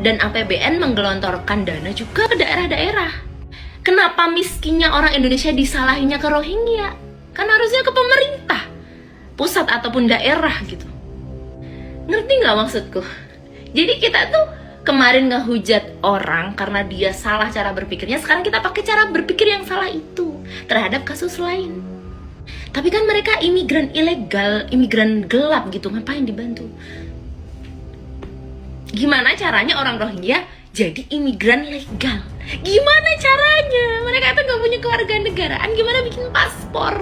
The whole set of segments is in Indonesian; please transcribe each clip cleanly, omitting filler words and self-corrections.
Dan APBN menggelontorkan dana juga ke daerah-daerah. Kenapa miskinnya orang Indonesia disalahinnya ke Rohingya? Kan harusnya ke pemerintah pusat ataupun daerah gitu. Ngerti nggak maksudku? Jadi kita tuh kemarin ngehujat orang karena dia salah cara berpikirnya. Sekarang kita pakai cara berpikir yang salah itu terhadap kasus lain. Tapi kan mereka imigran ilegal, imigran gelap gitu, ngapain dibantu? Gimana caranya orang Rohingya jadi imigran legal? Gimana caranya? Mereka tuh gak punya kewarganegaraan, gimana bikin paspor?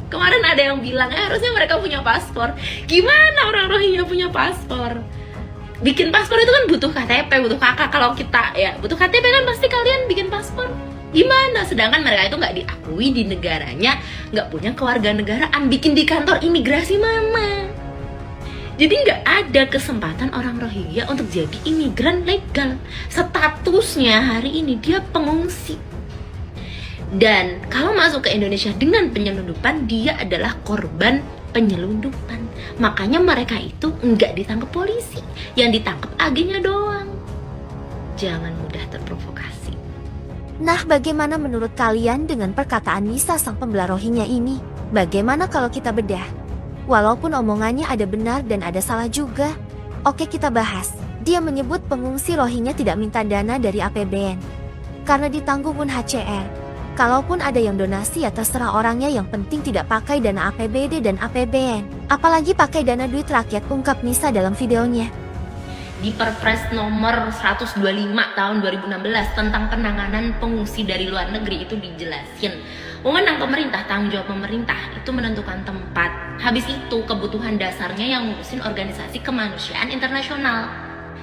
Kemarin ada yang bilang, harusnya mereka punya paspor. Gimana orang Rohingya punya paspor? Bikin paspor itu kan butuh KTP, butuh kakak. Kalau kita ya butuh KTP kan pasti kalian bikin paspor. Gimana? Sedangkan mereka itu nggak diakui di negaranya, nggak punya kewarganegaraan, bikin di kantor imigrasi mana? Jadi nggak ada kesempatan orang Rohingya untuk jadi imigran legal. Statusnya hari ini dia pengungsi. Dan kalau masuk ke Indonesia dengan penyelundupan, dia adalah korban penyelundupan. Makanya mereka itu nggak ditangkap polisi, yang ditangkap agennya doang. Jangan mudah terprovokasi. Nah, bagaimana menurut kalian dengan perkataan Nisa sang pembela Rohingya ini? Bagaimana kalau kita bedah? Walaupun omongannya ada benar dan ada salah juga. Oke, kita bahas. Dia menyebut pengungsi Rohingya tidak minta dana dari APBN karena ditanggung UNHCR. Kalaupun ada yang donasi ya terserah orangnya, yang penting tidak pakai dana APBD dan APBN. Apalagi pakai dana duit rakyat, ungkap Nisa dalam videonya. Di Perpres nomor 125 tahun 2016 tentang penanganan pengungsi dari luar negeri itu dijelasin, wewenang pemerintah, tanggung jawab pemerintah itu menentukan tempat. Habis itu kebutuhan dasarnya yang ngurusin organisasi kemanusiaan internasional.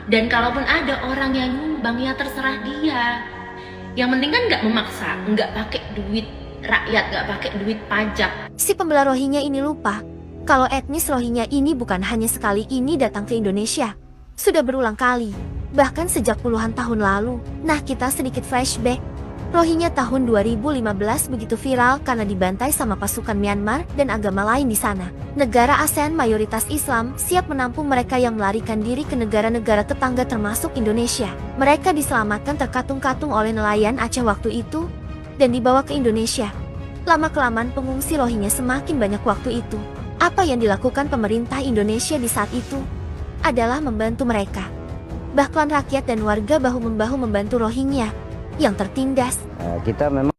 Dan kalaupun ada orang yang nyumbang ya terserah dia. Yang penting kan nggak memaksa, nggak pakai duit rakyat, nggak pakai duit pajak. Si pembela Rohingya ini lupa kalau etnis Rohingya ini bukan hanya sekali ini datang ke Indonesia. Sudah berulang kali, bahkan sejak puluhan tahun lalu. Nah, kita sedikit flashback. Rohingya tahun 2015 begitu viral karena dibantai sama pasukan Myanmar dan agama lain di sana. Negara ASEAN mayoritas Islam siap menampung mereka yang melarikan diri ke negara-negara tetangga termasuk Indonesia. Mereka diselamatkan terkatung-katung oleh nelayan Aceh waktu itu dan dibawa ke Indonesia. Lama-kelamaan pengungsi Rohingya semakin banyak waktu itu. Apa yang dilakukan pemerintah Indonesia di saat itu adalah membantu mereka. Bahkan rakyat dan warga bahu-membahu membantu Rohingya yang tertindas. Kita memang